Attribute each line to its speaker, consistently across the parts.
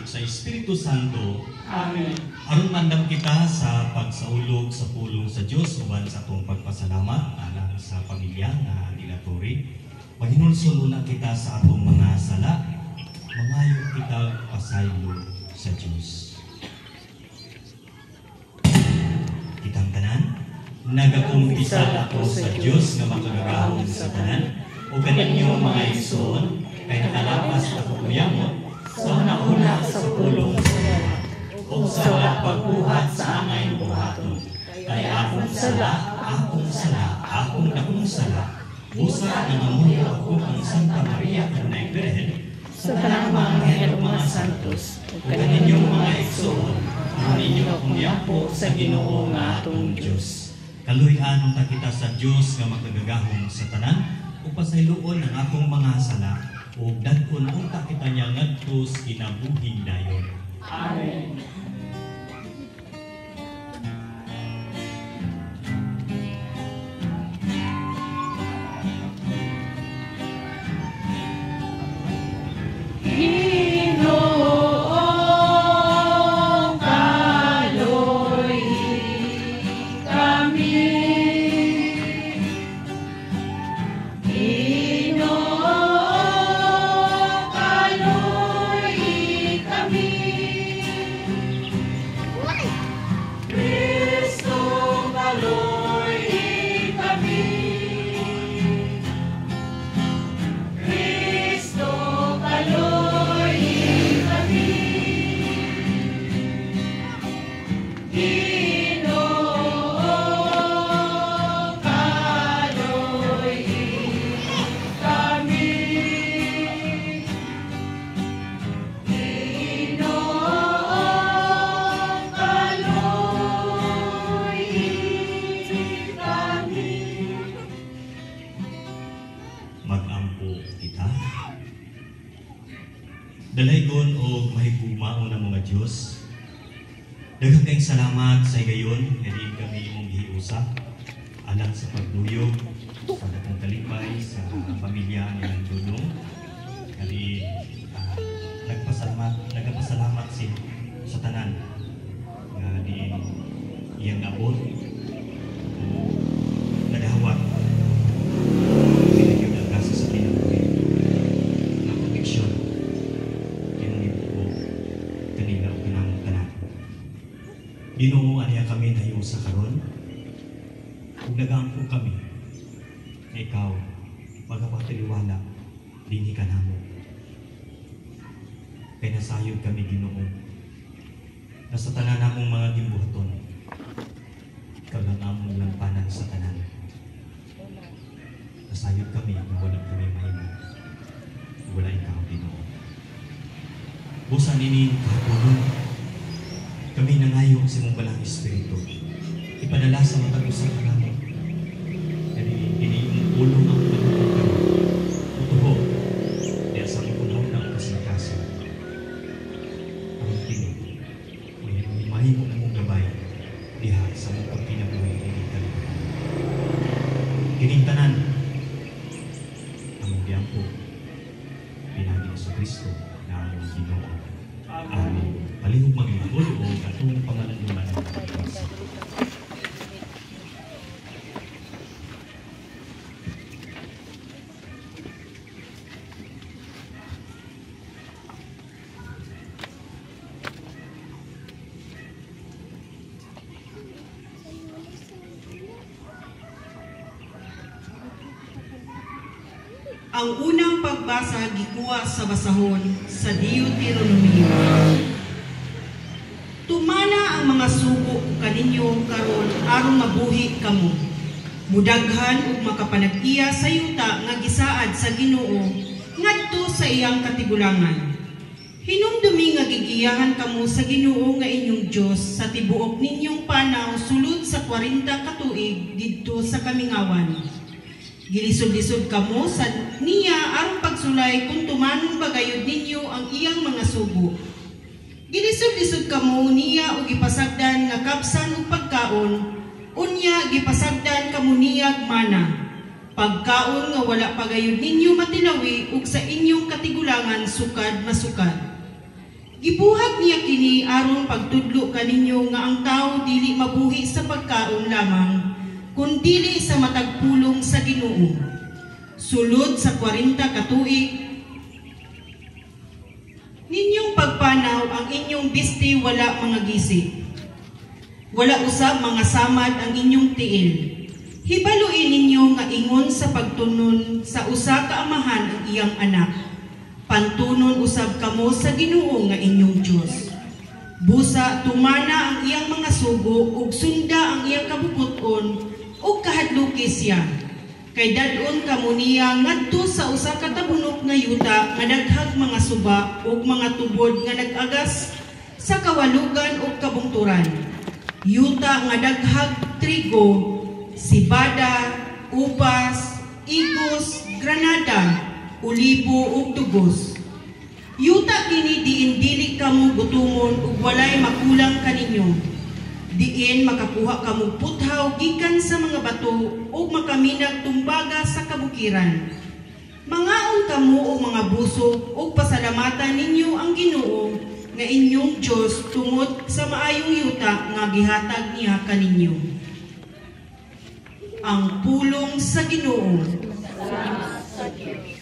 Speaker 1: ug sa Espiritu Santo.
Speaker 2: Amen.
Speaker 1: Aron mandam kita sa pagsaulog sa pulong sa Dios uban sa atong pagpasalamat alang sa pamilya nga dilaturi. Mahinulsol na kita sa atong mga sala, mangayo kita pasaylo sa Dios. Kitang tanan, nagakumpisal ako sa Dios nga makagagahom sa tanan, o kaninyo mga igsoon, kay nakalapas ako kuyamot, sa nauna sa pulong sa Dios, o sa pagbuhat sa angay buhaton, kay akong sala, akong dakong sala, busa nangamuyo ako ang Santa Maria Kanay Birhen,
Speaker 2: Sa tanang mga anghel o mga santos,
Speaker 1: o kaninyong mga igsoon, ninyo akong yapo sa Ginoo nga atong Diyos. Kaluy-anon ta kita sa Diyos nga makagagahom sa tanan, o pasayloon ang akong mga sala, o dagkon unta kita niya ngadto sa kinabuhing dayon.
Speaker 2: Amen.
Speaker 1: Dalaygon o mahigugmaon ng mga Diyos. Daghang kayong salamat sa gayon, hindi kami mong giusap alang sa pagduyog sa datang kalipay sa pamilya ni Dunong. Kali nagpasalamat sa tanan nga di iyang nabot o nagahawat pinagyan ang kaso sa kinabuhi na conviction. Ginoo aniya kami nayo sa karon. Ug nagampo kami. Ikaw magpatiliwala dinhi ka namo. Kay nasayod kami Ginoo. Nasa tanan namong mga gimbuhaton. Kagang among lampanan sa tanan. Nasayod kami nga wala kami mahimo. Wala ikaw Ginoo. Busa nini kahapon kami nangayo sa imong balang Espiritu. Ipadala sa matag usa ka namo. Kani ini ulong ang pagtutunan. Tutuho. Diya sa punaw na kasing-kasing. Ang kini. May mahimo na mong gabay. Diha sa mong pagpinabuhay ini kami. Kining tanan. Among biyangko. Pinagi sa Kristo na among Ginoo. Amen. Palihog maglingkod o katong pangalanduman ng Diyos.
Speaker 3: Ang unang pagbasa gikuha sa basahon sa Deuteronomio. Tumana ang mga sugo kaninyo karon aron mabuhi kamo. Mudaghan ug makapanag-iya sa yuta nga gisaad sa Ginoo ngadto sa iyang katigulangan. Hinumdumi nga gigiyahan kamo sa Ginoo nga inyong Dios sa tibuok ninyong panaw sulod sa 40 ka tuig didto sa kamingawan. Gilisod-lisod kamo sa niya aron pagsulay kung tumanong bagayod ninyo ang iyang mga sugo. Gilisod-lisod kamo niya o gipasagdan nga kapsan ug pagkaon, unya gipasagdan kamo niya mana. Pagkaon nga wala pagayod ninyo matilawi ug sa inyong katigulangan sukad masukad. Gibuhat niya kini aron pagtudlo kaninyo nga ang tao dili mabuhi sa pagkaon lamang, kundili sa matag pulong sa Ginoo. Sulod sa 40 ka tuig, ninyong pagpanaw ang inyong biste wala mga gisi. Wala usab mga samad ang inyong tiil. Hibaluin ninyo nga ingon sa pagtunon sa usa ka amahan ang iyang anak. Pantunon usab kamo sa Ginoo nga inyong Dios. Busa tumana ang iyang mga sugo ug sunda ang iyang kabubuton ug kahadluki siya. Kay dadon kamo niya ngadto sa usa ka tabunok nga yuta nga daghag mga suba ug mga tubod nga nag-agas sa kawalugan ug kabungturan. Yuta nga daghag trigo, sibada, upas, igos, granada, ulibo ug dugos. Yuta kini diin dili kamo gutumon ug walay makulang kaninyo. Diin makakuha kamo puthaw gikan sa mga bato ug makaminag tumbaga sa kabukiran. Mangaon kamo og mga busog ug pasalamatan ninyo ang Ginoo nga inyong Dios tungod sa maayong yuta nga gihatag niya kaninyo. Ang pulong sa Ginoo.
Speaker 2: Salamat sa Diyos.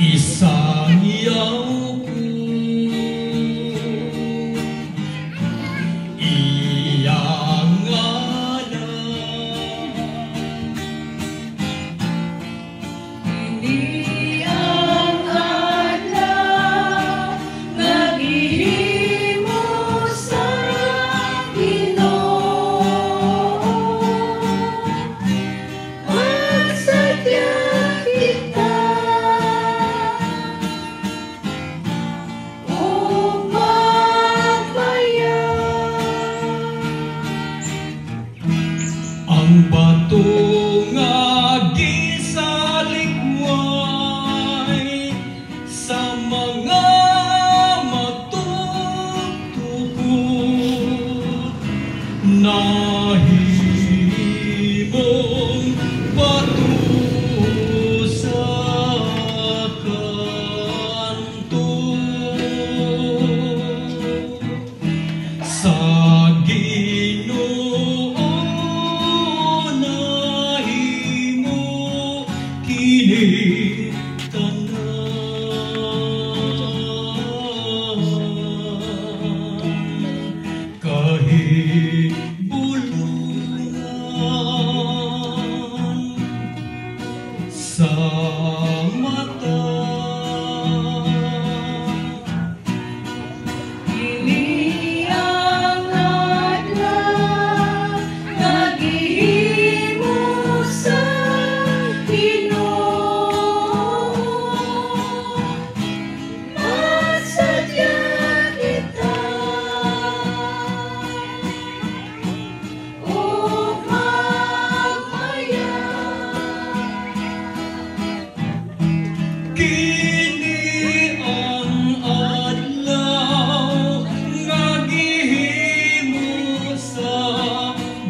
Speaker 4: Isang yaw ko
Speaker 1: bulungan sa mata.
Speaker 2: Kini ang adlaw naghihimo sa Ginoo. Masadya kita o magmaya.
Speaker 1: Kini ang adlaw nga gihimo sa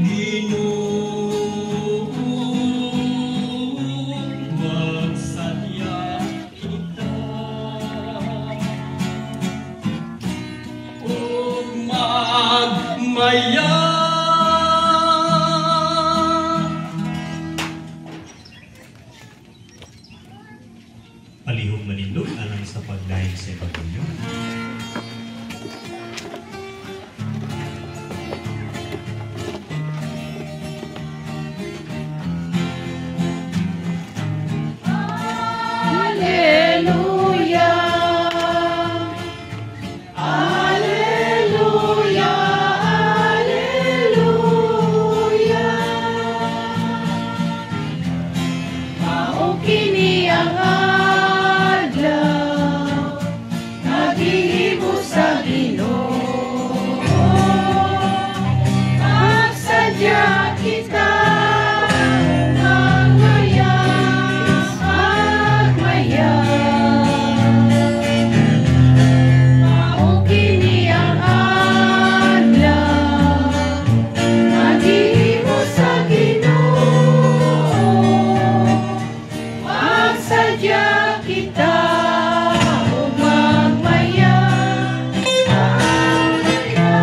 Speaker 1: Ginoo. Magsadya kita ug magmaya. Palihog manindog alang sa pagdahig sa Ebanghelyo.
Speaker 2: Alleluia. Alleluia. Alleluia. Mao kini ang adlaw naghihimo sa Ginoo. Magsadya kita magmaya, magmaya. Mao kini ang adlaw naghihimo sa Ginoo. Magsadya kita ug magmaya, magmaya.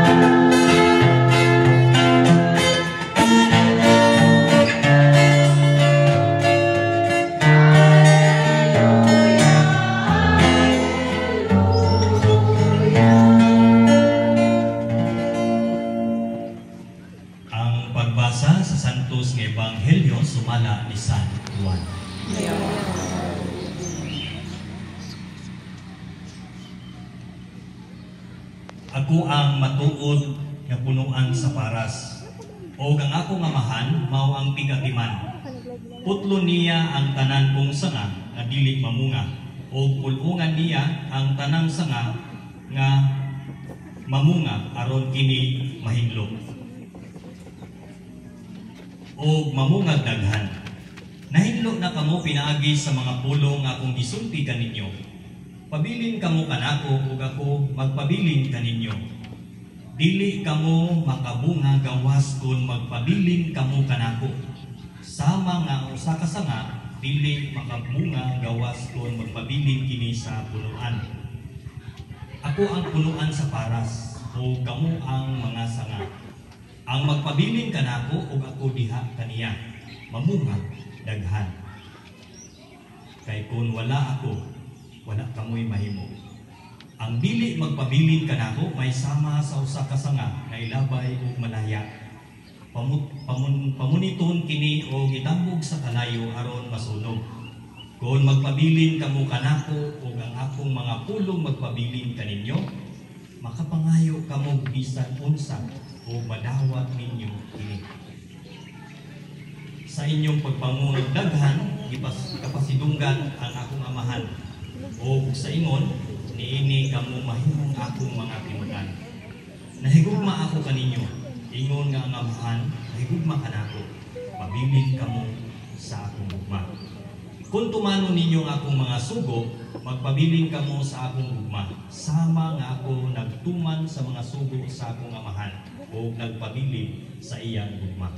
Speaker 2: Hallelujah.
Speaker 1: Ang pagbasa sa Santos nga Ebanghelyo sumala ni San Juan. Ako ang matuod nga punuan sa paras, o ang akong amahan mao ang pigatiman. Putlo niya ang tanan kong sanga nga dili mamunga, o pulungan niya ang tanang sanga nga mamunga aron kini mahidlok. O mamungag daghan. Nahidlo na kamo pinaagi sa mga pulong nga akong gisulti kaninyo. Pabilin kamo kanako ug ako magpabilin kaninyo. Dili kamo makabunga gawas kung magpabilin kamo kanako. Sama nga usa ka sanga dili makabunga gawas kung magpabilin kini sa punuan. Ako ang punuan sa paras o kamo ang mga sanga. Ang magpabilin kanako ug ako diha kaniya, mamungag daghan. Kay kung wala ako, wala kamoy mahimo. Ang dili magpabilin kanako may sama sa usa ka sanga nga ilabay ug malaya. Pamuniton kini o gitambog sa kalayo aron masunog. Kung magpabilin kamo kanako ug ang akong mga pulong magpabilin kaninyo, makapangayo kamo bisan unsa o madawat ninyo kini. Sa inyong pagpangunod daghan, kapasidunggan ang akong amahan. O sa ingon, niini kamo mahimong akong mga tinudan. Nahigugma ako kaninyo, ingon nga ang amahan, nahigugma kanako, pabilin kamo sa akong ugma. Kung tumano ninyo ang akong mga sugo, magpabilin kamo sa akong ugma. Sama nga ako nagtuman sa mga sugo sa akong amahan o nagpabilin sa iyang ugma.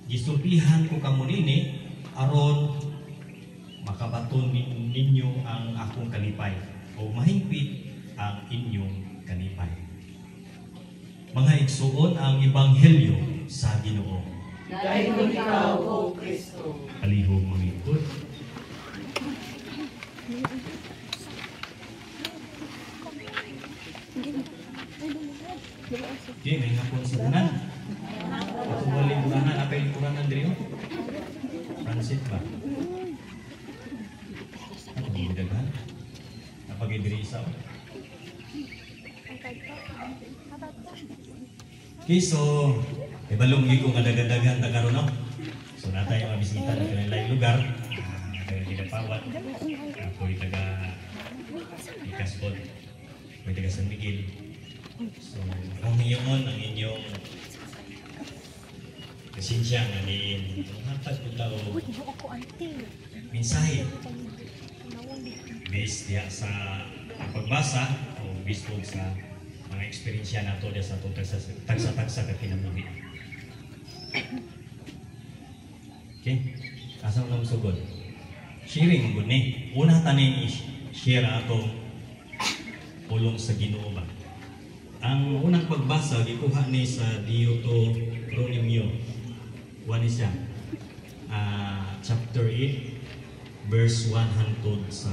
Speaker 1: Gisultihan ko kamo nini aron makabaton ninyo ang akong kalipay o mahingpit ang inyong kalipay. Mga igsuon ang Ebanghelyo sa Ginoo.
Speaker 2: Dahil ikaw, O Kristo.
Speaker 1: Palihog mangikot. Okay, may hapon si Unan. Ito wali Uranan, apa yung Uranan diri? Transit ba? Ano yung daghan? Napagay diri isa. Okay, so ibalong ko nga dagan-dagan ta karon no. So natay mga bisita na kanilang lugar. Taga Ginapawat. Ako'y taga Ikaspod. Ako'y taga San Miguel. So kung iyon ang inyong pasensya nga din hatag ko tao mensahe based diya sa pagbasa o based po sa mga eksperyensya nato diya sa itong tagsa-tagsa ka kinabuhi. Okay? Asa mo sugod? Sharing mo ni. Una tanin i-share atong pulong sa Ginoo ba. Ang unang pagbasa gikuha ni sa Deuteronomio. One is siya. Chapter 8 verse 1 hangtod sa